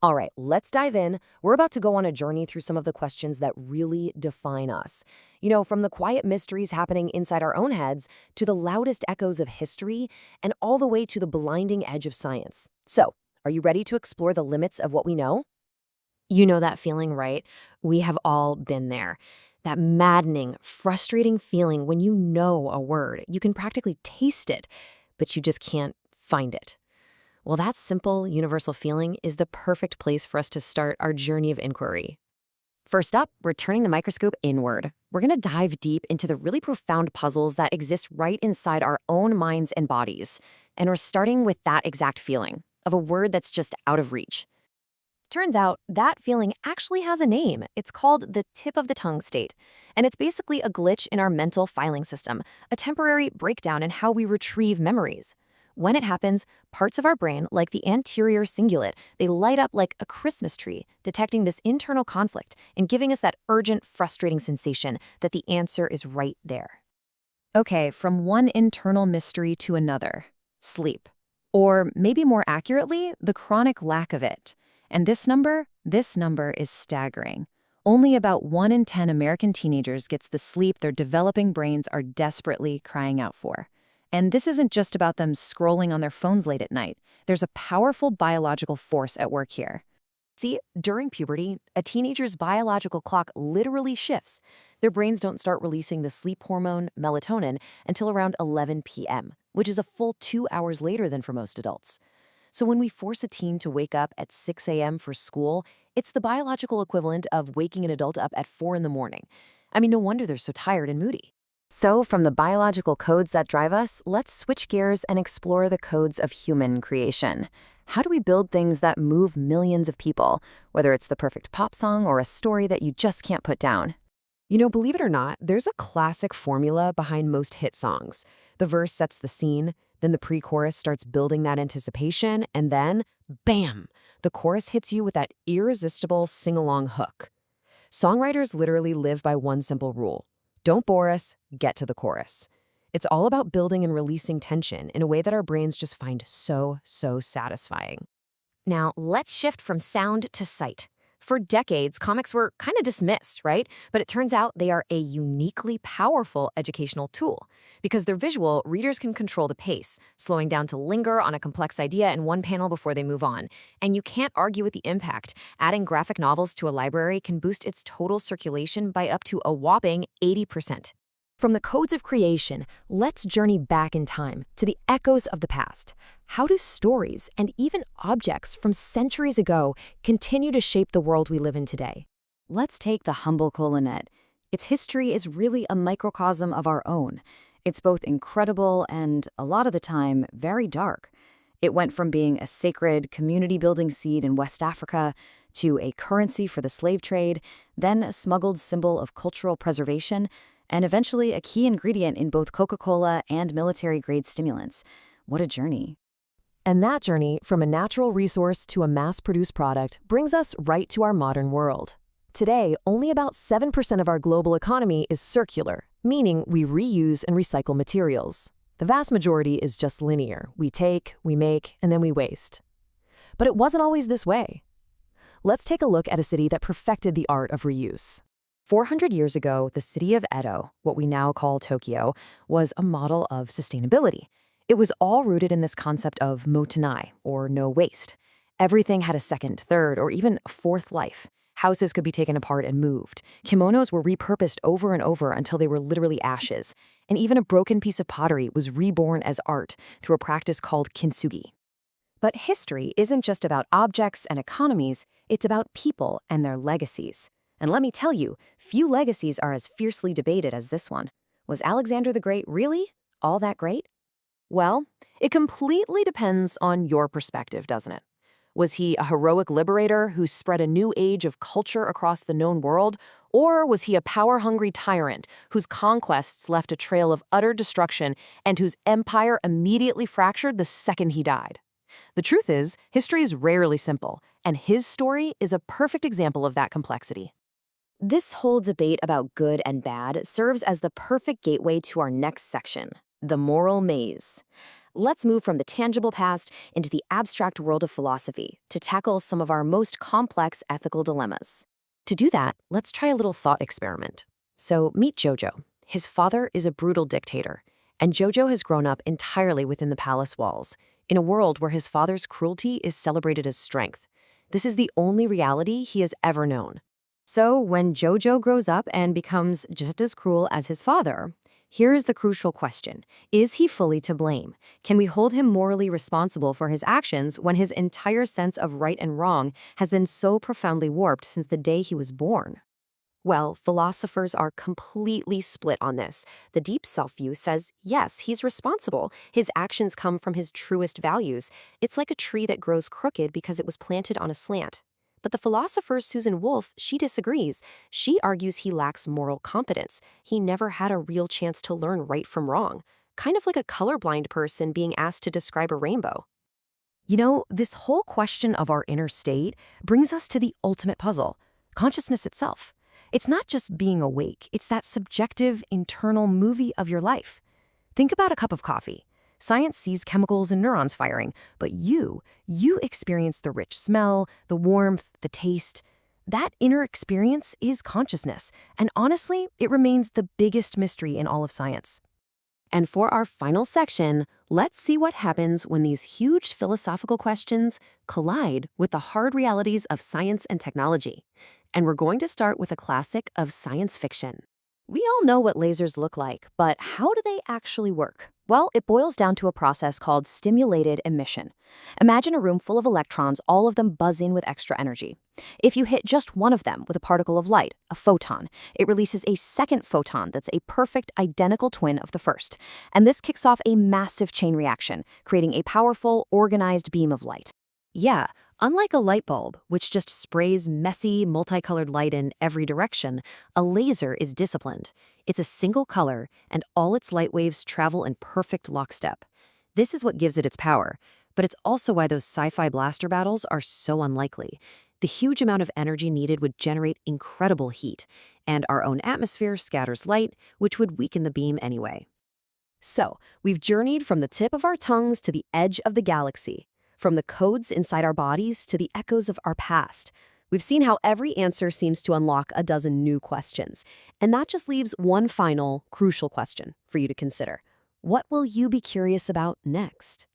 All right, let's dive in. We're about to go on a journey through some of the questions that really define us. From the quiet mysteries happening inside our own heads to the loudest echoes of history and all the way to the blinding edge of science. So, are you ready to explore the limits of what we know? You know that feeling, right? We have all been there. That maddening, frustrating feeling when you know a word, you can practically taste it, but you just can't find it. Well, that simple, universal feeling is the perfect place for us to start our journey of inquiry. First up, we're turning the microscope inward. We're going to dive deep into the really profound puzzles that exist right inside our own minds and bodies. And we're starting with that exact feeling of a word that's just out of reach. Turns out that feeling actually has a name. It's called the tip of the tongue state. And it's basically a glitch in our mental filing system, a temporary breakdown in how we retrieve memories. When it happens, parts of our brain, like the anterior cingulate, they light up like a Christmas tree, detecting this internal conflict and giving us that urgent, frustrating sensation that the answer is right there. Okay, from one internal mystery to another, sleep. Or maybe more accurately, the chronic lack of it. And this number is staggering. Only about 1 in 10 American teenagers gets the sleep their developing brains are desperately crying out for. And this isn't just about them scrolling on their phones late at night. There's a powerful biological force at work here. See, during puberty, a teenager's biological clock literally shifts. Their brains don't start releasing the sleep hormone, melatonin, until around 11 p.m., which is a full 2 hours later than for most adults. So when we force a teen to wake up at 6 a.m. for school, it's the biological equivalent of waking an adult up at 4 in the morning. I mean, no wonder they're so tired and moody. So from the biological codes that drive us, let's switch gears and explore the codes of human creation. How do we build things that move millions of people, whether it's the perfect pop song or a story that you just can't put down? Believe it or not, there's a classic formula behind most hit songs. The verse sets the scene, then the pre-chorus starts building that anticipation, and then, bam, the chorus hits you with that irresistible sing-along hook. Songwriters literally live by one simple rule. Don't bore us, get to the chorus. It's all about building and releasing tension in a way that our brains just find so satisfying. Now, let's shift from sound to sight. For decades, comics were kind of dismissed, right? But it turns out they are a uniquely powerful educational tool. Because they're visual, readers can control the pace, slowing down to linger on a complex idea in one panel before they move on. And you can't argue with the impact. Adding graphic novels to a library can boost its total circulation by up to a whopping 80%. From the codes of creation, let's journey back in time to the echoes of the past. How do stories and even objects from centuries ago continue to shape the world we live in today? Let's take the humble colinet. Its history is really a microcosm of our own. It's both incredible and, a lot of the time, very dark. It went from being a sacred community-building seed in West Africa to a currency for the slave trade, then a smuggled symbol of cultural preservation, and eventually a key ingredient in both Coca-Cola and military-grade stimulants. What a journey. And that journey, from a natural resource to a mass-produced product, brings us right to our modern world. Today, only about 7% of our global economy is circular, meaning we reuse and recycle materials. The vast majority is just linear. We take, we make, and then we waste. But it wasn't always this way. Let's take a look at a city that perfected the art of reuse. 400 years ago, the city of Edo, what we now call Tokyo, was a model of sustainability. It was all rooted in this concept of motenai, or no waste. Everything had a second, third, or even a fourth life. Houses could be taken apart and moved. Kimonos were repurposed over and over until they were literally ashes. And even a broken piece of pottery was reborn as art through a practice called kintsugi. But history isn't just about objects and economies, it's about people and their legacies. And let me tell you, few legacies are as fiercely debated as this one. Was Alexander the Great really all that great? Well, it completely depends on your perspective, doesn't it? Was he a heroic liberator who spread a new age of culture across the known world? Or was he a power-hungry tyrant whose conquests left a trail of utter destruction and whose empire immediately fractured the second he died? The truth is, history is rarely simple, and his story is a perfect example of that complexity. This whole debate about good and bad serves as the perfect gateway to our next section, the moral maze. let's move from the tangible past into the abstract world of philosophy to tackle some of our most complex ethical dilemmas. To do that, let's try a little thought experiment. So meet Jojo. His father is a brutal dictator, and Jojo has grown up entirely within the palace walls, in a world where his father's cruelty is celebrated as strength. This is the only reality he has ever known. So when Jojo grows up and becomes just as cruel as his father, here's the crucial question. Is he fully to blame? Can we hold him morally responsible for his actions when his entire sense of right and wrong has been so profoundly warped since the day he was born? Well, philosophers are completely split on this. The deep self view says, yes, he's responsible. His actions come from his truest values. It's like a tree that grows crooked because it was planted on a slant. But the philosopher Susan Wolf, she disagrees. She argues he lacks moral competence. He never had a real chance to learn right from wrong. Kind of like a colorblind person being asked to describe a rainbow. You know, this whole question of our inner state brings us to the ultimate puzzle, consciousness itself. It's not just being awake, it's that subjective, internal movie of your life. Think about a cup of coffee. Science sees chemicals and neurons firing, but you experience the rich smell, the warmth, the taste. That inner experience is consciousness, and honestly, it remains the biggest mystery in all of science. And for our final section, let's see what happens when these huge philosophical questions collide with the hard realities of science and technology. And we're going to start with a classic of science fiction. We all know what lasers look like, but how do they actually work? Well, it boils down to a process called stimulated emission. Imagine a room full of electrons, all of them buzzing with extra energy. If you hit just one of them with a particle of light, a photon, it releases a second photon that's a perfect identical twin of the first. And this kicks off a massive chain reaction, creating a powerful, organized beam of light. Yeah, unlike a light bulb, which just sprays messy, multicolored light in every direction, a laser is disciplined. It's a single color, and all its light waves travel in perfect lockstep. This is what gives it its power, but it's also why those sci-fi blaster battles are so unlikely. The huge amount of energy needed would generate incredible heat, and our own atmosphere scatters light, which would weaken the beam anyway. So, we've journeyed from the tip of our tongues to the edge of the galaxy. From the codes inside our bodies to the echoes of our past. We've seen how every answer seems to unlock a dozen new questions. And that just leaves one final, crucial question for you to consider. What will you be curious about next?